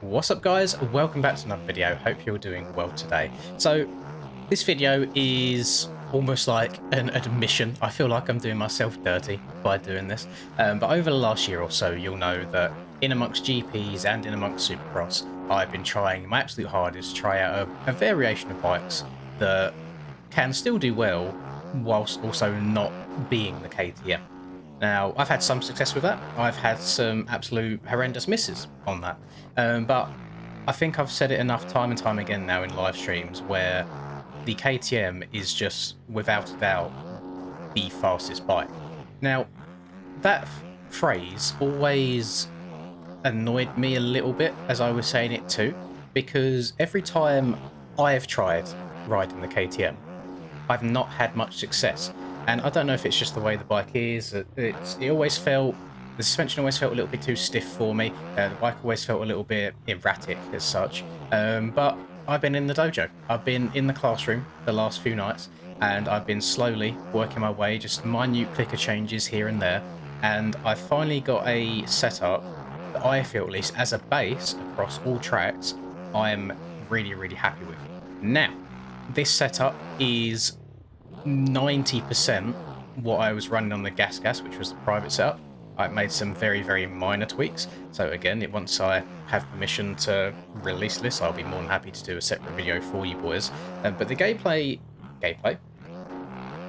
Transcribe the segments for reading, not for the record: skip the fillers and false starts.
What's up guys, welcome back to another video. Hope you're doing well today. So this video is almost like an admission. I feel like I'm doing myself dirty by doing this, but over the last year or so you'll know that in amongst GPs and in amongst Supercross I've been trying my absolute hardest to try out a variation of bikes that can still do well whilst also not being the KTM. Now, I've had some success with that. I've had some absolute horrendous misses on that. But I think I've said it enough time and time again now in live streams where the KTM is just, without a doubt, the fastest bike. Now, that phrase always annoyed me a little bit as I was saying it too, because every time I've tried riding the KTM, I've not had much success. And I don't know if it's just the way the bike is. The suspension always felt a little bit too stiff for me. The bike always felt a little bit erratic as such. But I've been in the dojo. I've been in the classroom the last few nights, and I've been slowly working my way, just minute clicker changes here and there. And I finally got a setup that I feel, at least as a base across all tracks, I'm really, really happy with. Now, this setup is 90% what I was running on the gas, which was the private setup. I made some very, very minor tweaks. So again, once I have permission to release this, I'll be more than happy to do a separate video for you boys. But the gameplay, if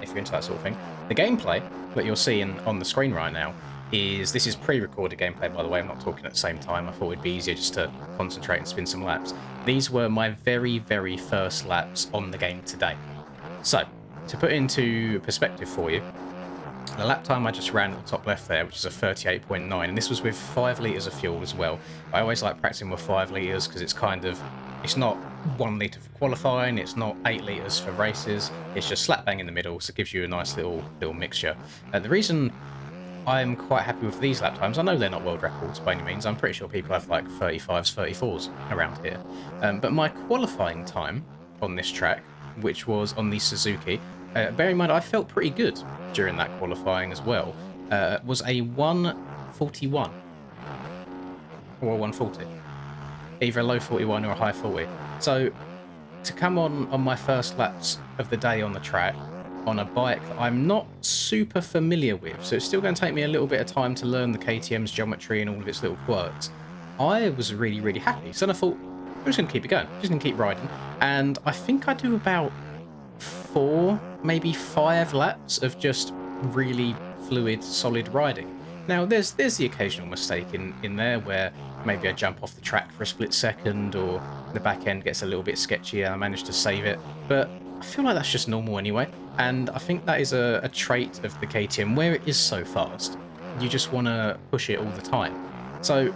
you're into that sort of thing, the gameplay that you're seeing on the screen right now this is pre-recorded gameplay, by the way. I'm not talking at the same time. I thought it'd be easier just to concentrate and spin some laps. These were my very, very first laps on the game today. So, to put into perspective for you, the lap time I just ran at the top left there, which is a 38.9, and this was with 5 litres of fuel as well. I always like practicing with 5 litres because it's not 1 litre for qualifying, it's not 8 litres for races, it's just slap bang in the middle, so it gives you a nice little mixture. The reason I'm quite happy with these lap times, I know they're not world records by any means, I'm pretty sure people have like 35s, 34s around here, but my qualifying time on this track, which was on the Suzuki, bear in mind I felt pretty good during that qualifying as well, was a 141 or a 140, either a low 41 or a high 40. So to come on my first laps of the day on the track on a bike that I'm not super familiar with, so it's still going to take me a little bit of time to learn the KTM's geometry and all of its little quirks, I was really, really happy. So then I thought, I'm just going to keep it going, just going to keep riding, and I think I do about 4, maybe 5 laps of just really fluid, solid riding. Now, there's the occasional mistake in there where maybe I jump off the track for a split second, or the back end gets a little bit sketchy and I manage to save it, but I feel like that's just normal anyway, and I think that is a trait of the KTM where it is so fast. You just want to push it all the time. So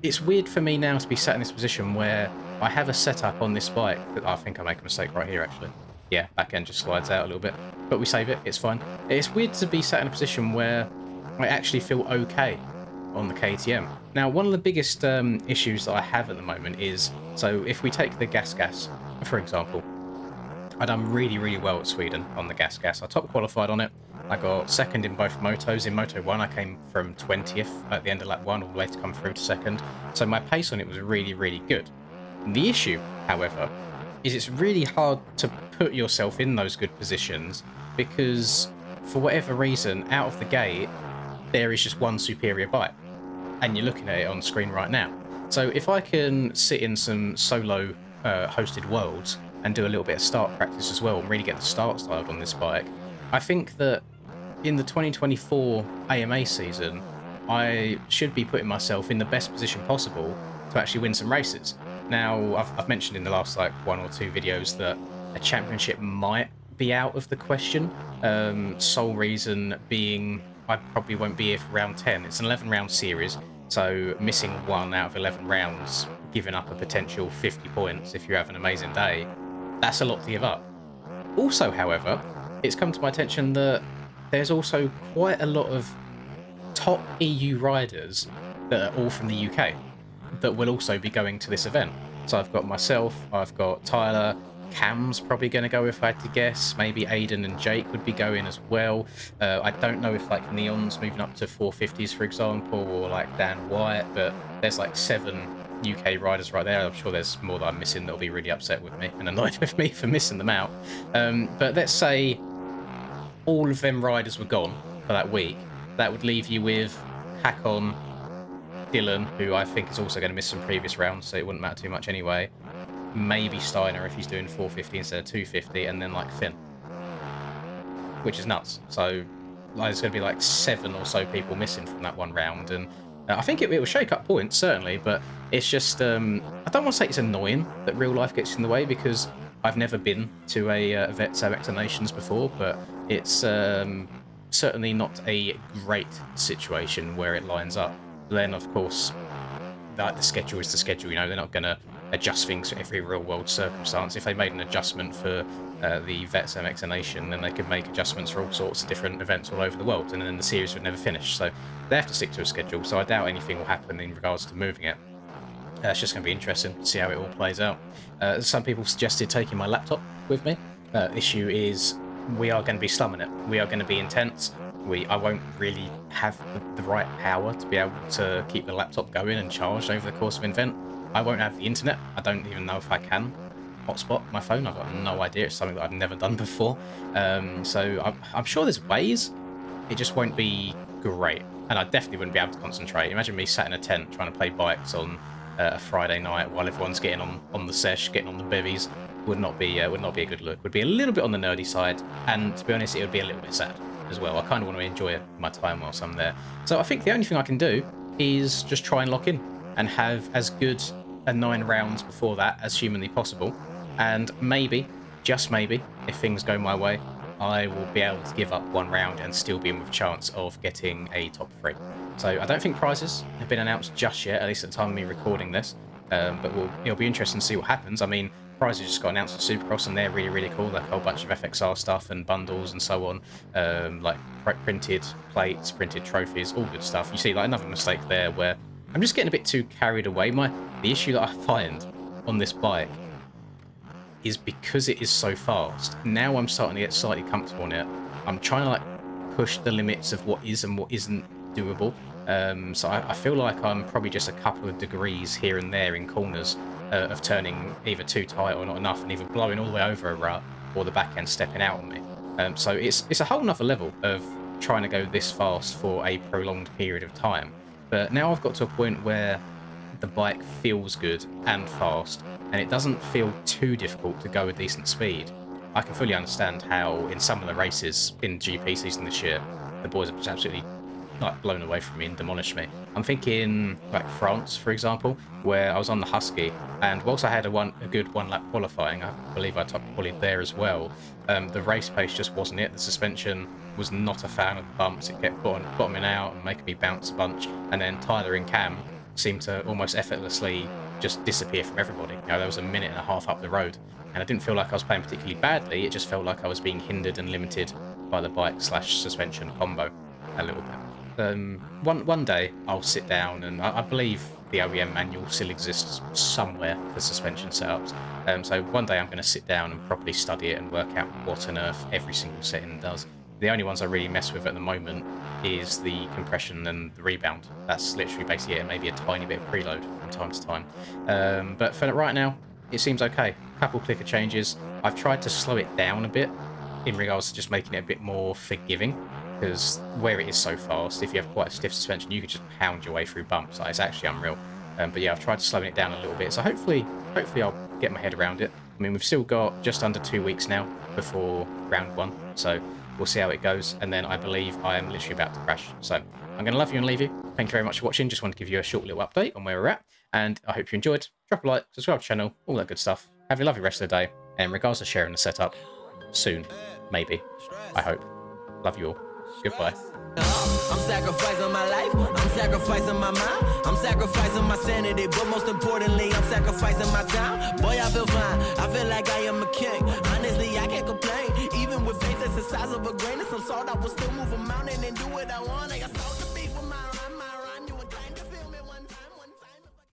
it's weird for me now to be sat in this position where I have a setup on this bike that I think I make a mistake right here actually. Yeah, back end just slides out a little bit, but we save it, it's fine. It's weird to be sat in a position where I actually feel okay on the KTM. Now, one of the biggest issues that I have at the moment is, so if we take the gas, for example, I done really, really well at Sweden on the gas. I top qualified on it. I got second in both motos. In Moto 1, I came from 20th at the end of lap 1 all the way to come through to second. So my pace on it was really, really good. The issue, however, is it's really hard to put yourself in those good positions because for whatever reason, out of the gate, there is just one superior bike. And you're looking at it on screen right now. So if I can sit in some solo hosted worlds and do a little bit of start practice as well and really get the start dialed on this bike, I think that in the 2024 AMA season, I should be putting myself in the best position possible to actually win some races. Now, I've mentioned in the last like 1 or 2 videos that a championship might be out of the question. Sole reason being I probably won't be here for round 10. It's an 11-round series, so missing 1 out of 11 rounds, giving up a potential 50 points if you have an amazing day, that's a lot to give up. Also, however, it's come to my attention that there's also quite a lot of top EU riders that are all from the UK that will also be going to this event. So I've got myself, I've got Tyler, Cam's probably going to go if I had to guess, maybe Aiden and Jake would be going as well. I don't know if like Neon's moving up to 450s for example, or like Dan Wyatt, but there's like 7 UK riders right there. I'm sure there's more that I'm missing that'll be really upset with me and annoyed with me for missing them out. But let's say all of them riders were gone for that week. That would leave you with Hakon, Dylan, who I think is also going to miss some previous rounds, so it wouldn't matter too much anyway. Maybe Steiner if he's doing 450 instead of 250, and then like Finn, which is nuts. So there's going to be like 7 or so people missing from that one round, and I think it will shake up points, certainly, but it's just, I don't want to say it's annoying that real life gets in the way, because I've never been to a Vet Select Nations before, but it's certainly not a great situation where it lines up. Then, of course, the schedule is the schedule, you know, they're not going to adjust things for every real-world circumstance. If they made an adjustment for the Vet MX Nation, then they could make adjustments for all sorts of different events all over the world, and then the series would never finish. So they have to stick to a schedule, so I doubt anything will happen in regards to moving it. It's just going to be interesting to see how it all plays out. Some people suggested taking my laptop with me. Issue is we are going to be slumming it. We are going to be intense. I won't really have the right power to be able to keep the laptop going and charged over the course of an event. I won't have the internet. I don't even know if I can hotspot my phone. I've got no idea. It's something that I've never done before. So I'm sure there's ways. It just won't be great. And I definitely wouldn't be able to concentrate. Imagine me sat in a tent trying to play bikes on a Friday night while everyone's getting on the sesh, getting on the bevies. Would not be a good look. Would be a little bit on the nerdy side, and to be honest, it would be a little bit sad as well. I kind of want to enjoy my time whilst I'm there. So I think the only thing I can do is just try and lock in and have as good a 9 rounds before that as humanly possible. And maybe, just maybe, if things go my way, I will be able to give up 1 round and still be in with a chance of getting a top 3. So I don't think prizes have been announced just yet, at least at the time of me recording this. But it'll be interesting to see what happens. I mean, prizes just got announced at Supercross, and they're really, really cool. Like a whole bunch of FXR stuff and bundles and so on. Like printed plates, printed trophies, all good stuff. You see, like, another mistake there where I'm just getting a bit too carried away. The issue that I find on this bike is because it is so fast. Now I'm starting to get slightly comfortable on it. I'm trying to like push the limits of what is and what isn't doable. So I feel like I'm probably just a couple of degrees here and there in corners of turning either too tight or not enough, and either blowing all the way over a rut or the back end stepping out on me. So it's a whole nother level of trying to go this fast for a prolonged period of time. But now I've got to a point where the bike feels good and fast, and it doesn't feel too difficult to go a decent speed. I can fully understand how in some of the races in GP season this year, the boys have just absolutely like blown away from me and demolished me. I'm thinking like France, for example, where I was on the Husky, and whilst I had a good 1 lap qualifying, I believe I top qualified there as well, the race pace just wasn't it. The suspension was not a fan of the bumps. It kept bottoming out and making me bounce a bunch, and then Tyler and Cam seemed to almost effortlessly just disappear from everybody. You know, there was a 1.5 minutes up the road, and I didn't feel like I was playing particularly badly. It just felt like I was being hindered and limited by the bike / suspension combo a little bit. One day I'll sit down, and I believe the OEM manual still exists somewhere for suspension setups. So one day I'm going to sit down and properly study it and work out what on earth every single setting does. The only ones I really mess with at the moment is the compression and the rebound. That's literally basically it, maybe a tiny bit of preload from time to time. But for right now, it seems okay. A couple clicker changes. I've tried to slow it down a bit in regards to just making it a bit more forgiving, because where it is so fast, if you have quite a stiff suspension, you could just pound your way through bumps. Like, it's actually unreal. But yeah, I've tried to slow it down a little bit, so hopefully I'll get my head around it. I mean, we've still got just under 2 weeks now before round 1, so we'll see how it goes, and then I believe I am literally about to crash. So I'm going to love you and leave you. Thank you very much for watching. Just wanted to give you a short little update on where we're at, and I hope you enjoyed. Drop a like, subscribe to the channel, all that good stuff. Have a lovely rest of the day, and in regards to sharing the setup, soon, maybe, I hope. Love you all. Goodbye. I'm sacrificing my life, I'm sacrificing my mind, I'm sacrificing my sanity, but most importantly, I'm sacrificing my time. Boy, I feel fine, I feel like I am a king. Honestly, I can't complain. Even with faith that's the size of a grain of some salt, I will still move a mountain and do what I want.